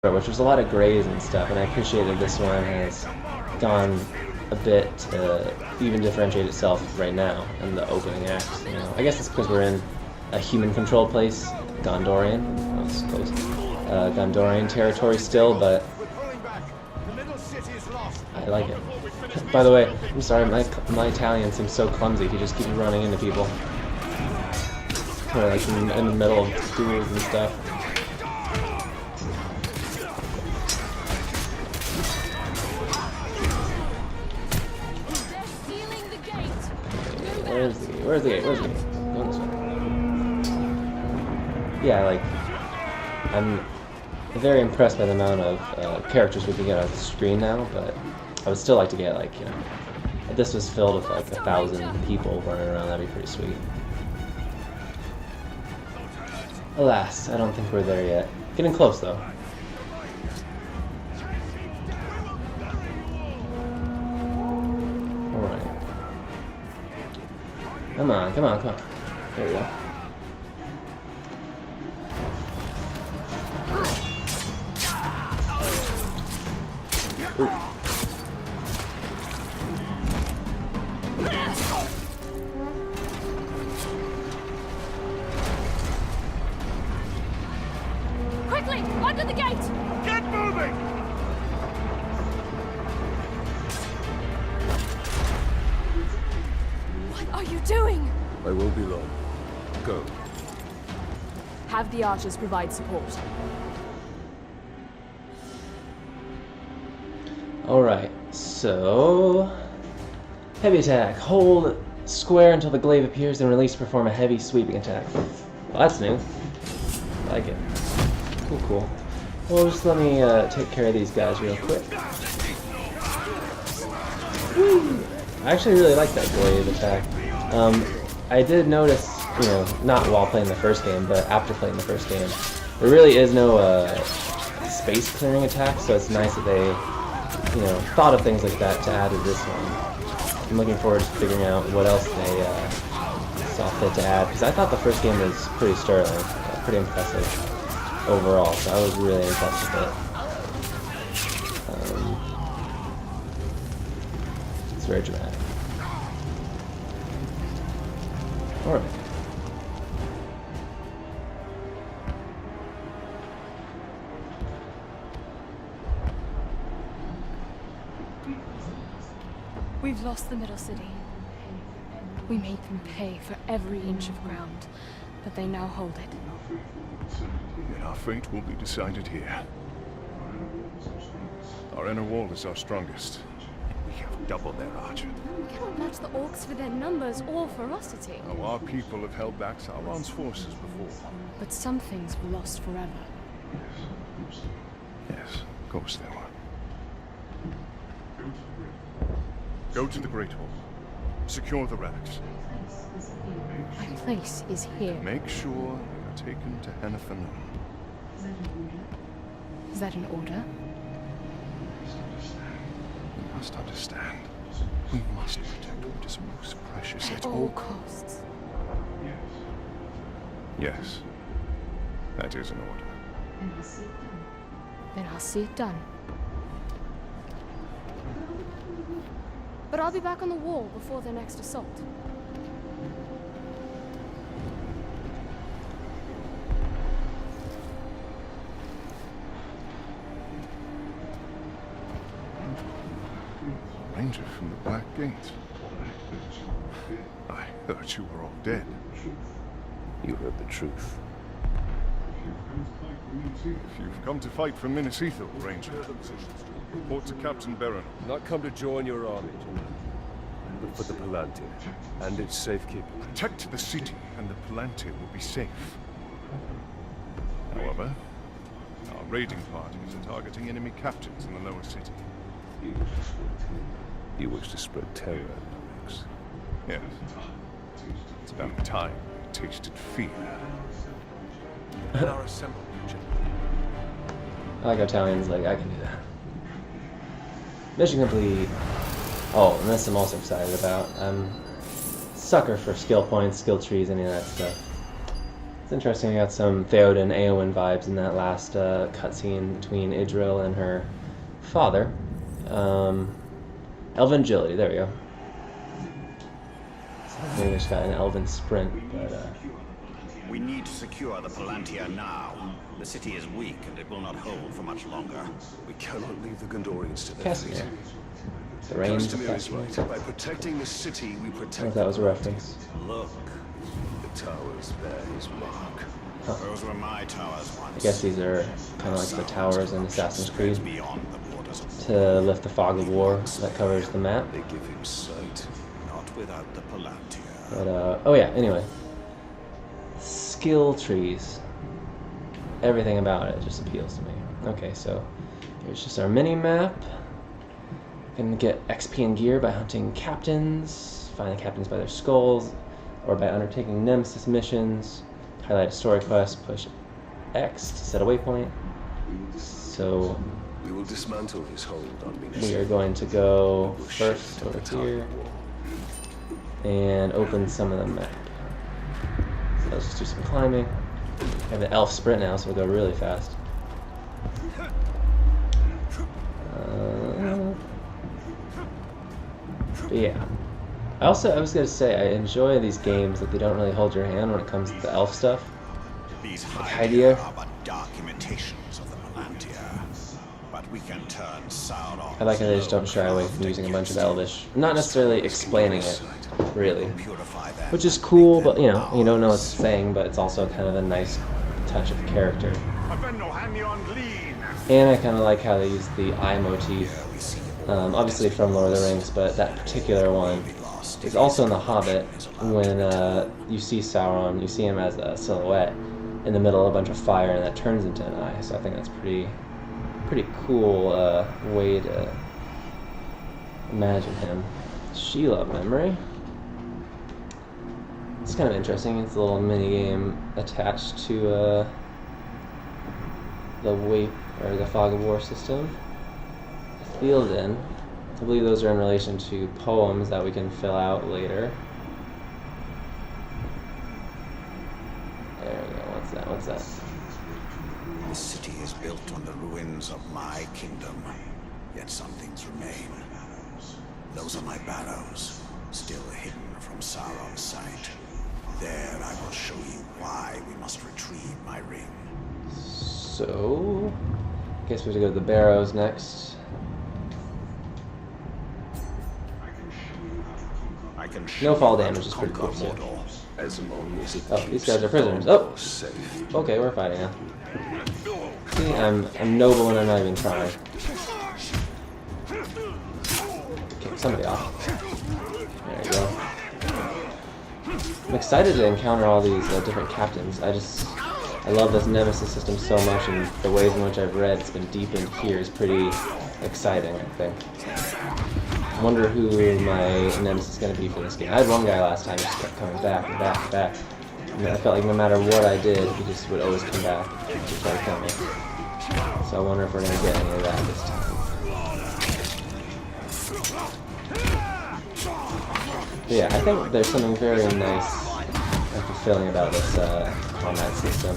which was a lot of grays and stuff, and I appreciated this one has gone a bit even differentiate itself right now in the opening act. You know, I guess it's because we're in a human-controlled place, Gondorian. That was close. Gondorian territory still, but I like it. By the way, I'm sorry, my Italian seems so clumsy. He just keeps running into people. Or like in the middle of duels and stuff. Where's the gate? Where's the gate? Where's the gate? Go this way. Yeah, like, I'm very impressed by the amount of characters we can get on the screen now, but I would still like to get, like, you know, if this was filled with like 1,000 people running around, that'd be pretty sweet. Alas, I don't think we're there yet. Getting close though. Alright. Come on, come on, come on. There we go. Ooh. Quickly, under the gate! Get moving! What are you doing? I won't be long. Go. Have the archers provide support. Alright, so... Heavy attack. Hold square until the glaive appears, then release to perform a heavy sweeping attack. Well, that's new. I like it. Cool, cool. Well, just let me take care of these guys real quick. Woo! I actually really like that glaive attack. I did notice, you know, not while playing the first game, but after playing the first game, there really is no space clearing attack, so it's nice that they, you know, thought of things like that to add to this one. I'm looking forward to figuring out what else they saw fit to add, because I thought the first game was pretty sterling, pretty impressive overall, so I was really impressed with it. It's very dramatic. Alright. We've lost the middle city. We made them pay for every inch of ground, but they now hold it. Yet our fate will be decided here. Our inner wall is our strongest. We have double their archer. We cannot match the orcs for their numbers or ferocity. Oh, our people have held back Sauron's forces before. But some things were lost forever. Yes, of course they were. Go to the Great Hall. Secure the relics. My place is here. Make sure they are taken to Hennefen. Is that an order? You must understand. We must protect what is most precious At all costs. Yes. That is an order. Then I'll see it done. But I'll be back on the wall before their next assault. Ranger from the Black Gate. I thought you were all dead. You heard the truth. If you've come to fight for Minas Ithil, Ranger, report to Captain Baron. Not come to join your army, but for the Palantir and its safekeeping. Protect the city, and the Palantir will be safe. However, our raiding parties are targeting enemy captains in the lower city. You wish to spread terror in the ranks. Yes. It's about time we tasted fear. Men are assembled, I like how Italians like, I can do that. Mission complete. Oh, and this I'm also excited about. I'm sucker for skill points, skill trees, any of that stuff. It's interesting. I got some Theoden Eowyn vibes in that last cutscene between Idril and her father. Elven agility. There we go. Maybe I just got an elven sprint, but. We need to secure the Palantir now. The city is weak and it will not hold for much longer. We cannot leave the Gondorians to their Casimir. fate. The reigns of Castamir is Casimir. right. By protecting the city, we I don't know protect if that was a the reference. Look, The towers bear his mark. those were my towers once. I guess these are kind of like the towers in Assassin's Creed Beyond the borders of to lift the fog of war that covers the map. They give him sight. not without the Palantir. But, oh yeah, anyway. Skill trees. Everything about it just appeals to me. Okay, so here's just our mini-map. Can get XP and gear by hunting captains, find the captains by their skulls, or by undertaking nemesis missions. Highlight a story quest, push X to set a waypoint. So We will dismantle his hold on Minas. we are going to go first over here and open some of the map. So let's just do some climbing. I have an elf sprint now, so we'll go really fast. But yeah. I was gonna say, I enjoy these games that they don't really hold your hand when it comes to the elf stuff. These Hydia. are but dark imitations of the Palantir. But we can turn Sauron. I like how they just don't shy away from using a bunch of Elvish. Not necessarily explaining it, really. Purify them. Which is cool, but you know, you don't know what it's saying, but it's also kind of a nice touch of character. And I kind of like how they use the eye motif, obviously from Lord of the Rings, but that particular one is also in The Hobbit. When you see Sauron, you see him as a silhouette in the middle of a bunch of fire, and that turns into an eye. So I think that's pretty cool way to imagine him. Sheila memory. It's kind of interesting. It's a little mini game attached to the Fog of War system. Theoden. I believe those are in relation to poems that we can fill out later. There we go. What's that? The city is built on the ruins of my kingdom, yet some things remain. Those are my barrows, still hidden from Sauron's sight. There I will show you why we must retrieve my ring. So, guess we have to go to the barrows next. I can No fall show you how damage to is pretty cool conquer too. Mordor. As long as it Oh, keeps these guys are prisoners. Gondor Oh! safe. Okay, we're fighting now. See, I'm noble and I'm not even trying. Kick somebody off. There you go. I'm excited to encounter all these different captains. I love this nemesis system so much, and the ways in which I've read it's been deepened here is pretty exciting, I think. I wonder who my nemesis is going to be for this game. I had one guy last time who just kept coming back and back and back. And I felt like no matter what I did, he just would always come back to try to kill me. So I wonder if we're going to get any of that this time. But yeah, I think there's something very nice and fulfilling about this combat system.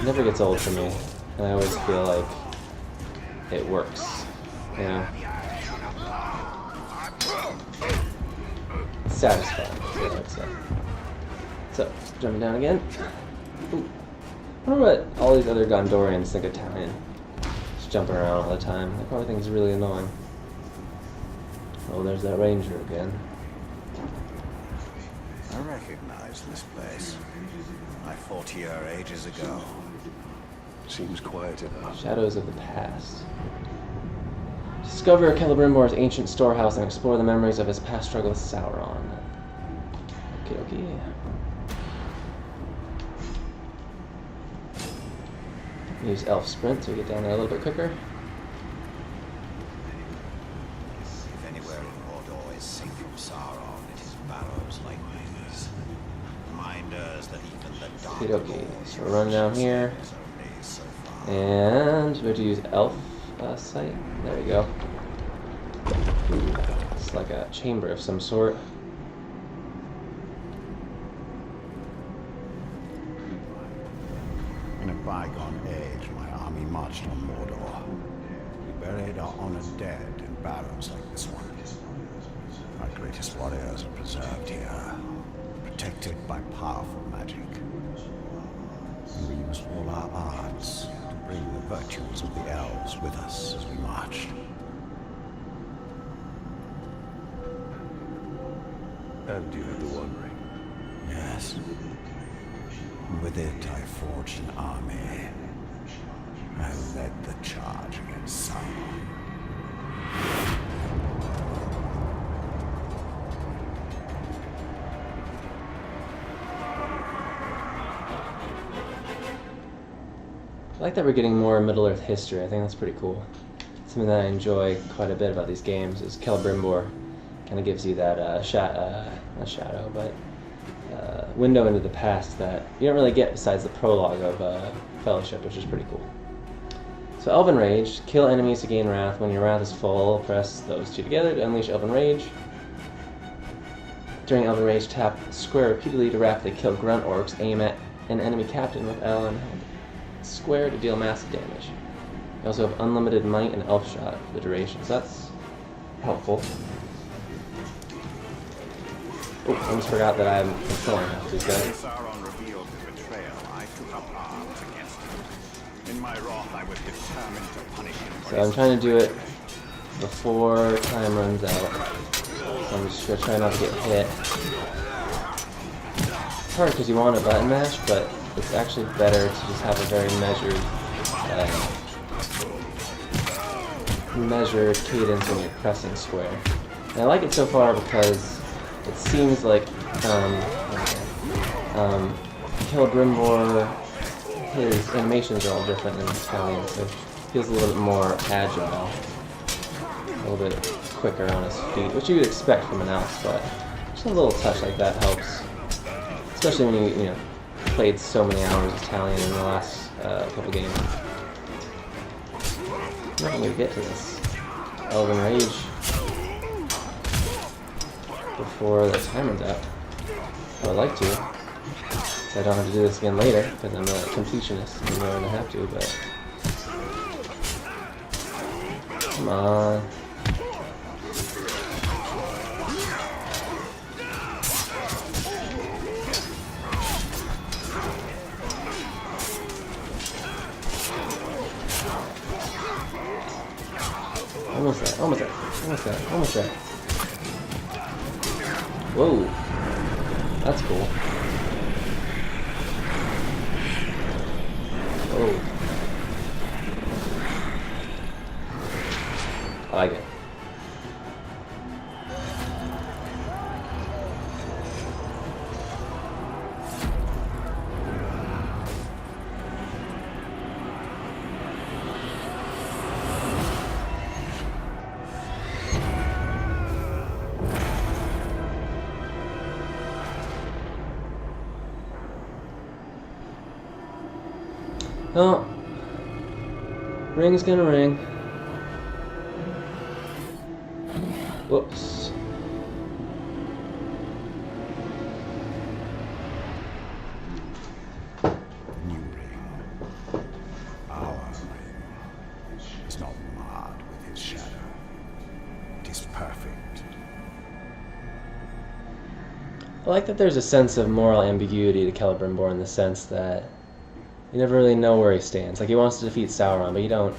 It never gets old for me, and I always feel like it works, you know? It's satisfying, I like so. So, jumping down again. Ooh. I wonder what all these other Gondorians think of Italian. Just jumping around all the time. They probably think it's really annoying. Oh, there's that ranger again. I recognize this place. I fought here ages ago. Seems quiet enough. Shadows of the past. Discover Celebrimbor's ancient storehouse and explore the memories of his past struggle with Sauron. Okie dokie. Use elf sprint to get down there a little bit quicker. If anywhere in Mordor is safe from Sauron, it is barrows like these. Reminders that even the dark Okie dokie. lords So we're running down here. is only so far. And we have to use elf sight. There we go. Ooh, it's like a chamber of some sort. marched on Mordor. We buried our honored dead in barrows like this one. Our greatest warriors are preserved here, protected by powerful magic. And we used all our arts to bring the virtues of the elves with us as we marched. And you had the One Ring. Yes. And with it, I forged an army. I led the charge against Sauron. I like that we're getting more Middle-earth history. I think that's pretty cool. Something that I enjoy quite a bit about these games is Celebrimbor kind of gives you that not shadow, but window into the past that you don't really get besides the prologue of Fellowship, which is pretty cool. So Elven Rage, kill enemies to gain wrath. When your wrath is full, press those two together to unleash Elven Rage. During Elven Rage, tap square repeatedly to rapidly kill grunt orcs. Aim at an enemy captain with L and hold square to deal massive damage. You also have unlimited might and elf shot for the duration, so that's helpful. Oh, I almost forgot that I'm controlling half these guys. When Sauron revealed his betrayal, I took up arms against him. In my wrath, I was determined to punish him for So I'm trying to do it before time runs out. So I'm just gonna try not to get hit. It's hard because you want a button mash, but it's actually better to just have a very measured cadence when you're pressing square. And I like it so far because it seems like Celebrimbor, his animations are all different than Italian, so it feels a little bit more agile, a little bit quicker on his feet, which you would expect from an elf, but just a little touch like that helps, especially when you played so many hours of Italian in the last couple games. I'm not going to get to this Elven Rage before the time runs out. I would like to, so I don't have to do this again later, because I'm a completionist and I'm going to have to, but... Come on. Almost there, almost there, almost there, almost there. Whoa. That's cool. Whoa. I like it. Oh, ring's gonna ring. Whoops. The new ring, our ring, is not marred with his shadow. It is perfect. I like that there's a sense of moral ambiguity to Celebrimbor in the sense that you never really know where he stands. Like, he wants to defeat Sauron, but you don't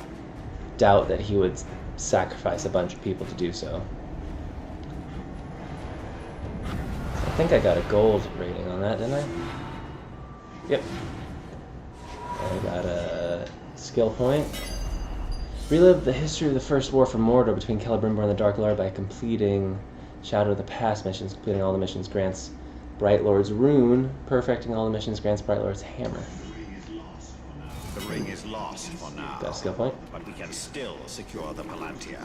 doubt that he would sacrifice a bunch of people to do so. I think I got a gold rating on that, didn't I? Yep. I got a skill point. Relive the history of the First War for Mordor between Celebrimbor and the Dark Lord by completing Shadow of the Past missions. Completing all the missions grants Bright Lord's Rune. Perfecting all the missions grants Bright Lord's Hammer. The ring is lost for now, Got a skill point. but we can still secure the Palantir.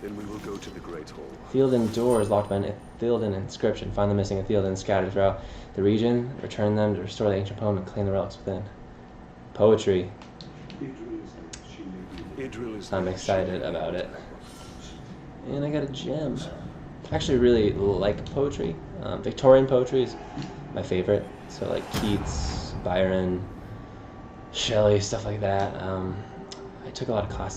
Then we will go to the Great Hall. Theoden door is locked by an Theoden inscription. Find the missing Theoden scattered throughout the region. Return them to restore the ancient poem and claim the relics within. Poetry. Idril is I'm excited about it. And I got a gem. I actually really like poetry. Victorian poetry is my favorite. So like Keats, Byron, Shelley, stuff like that. took a lot of classes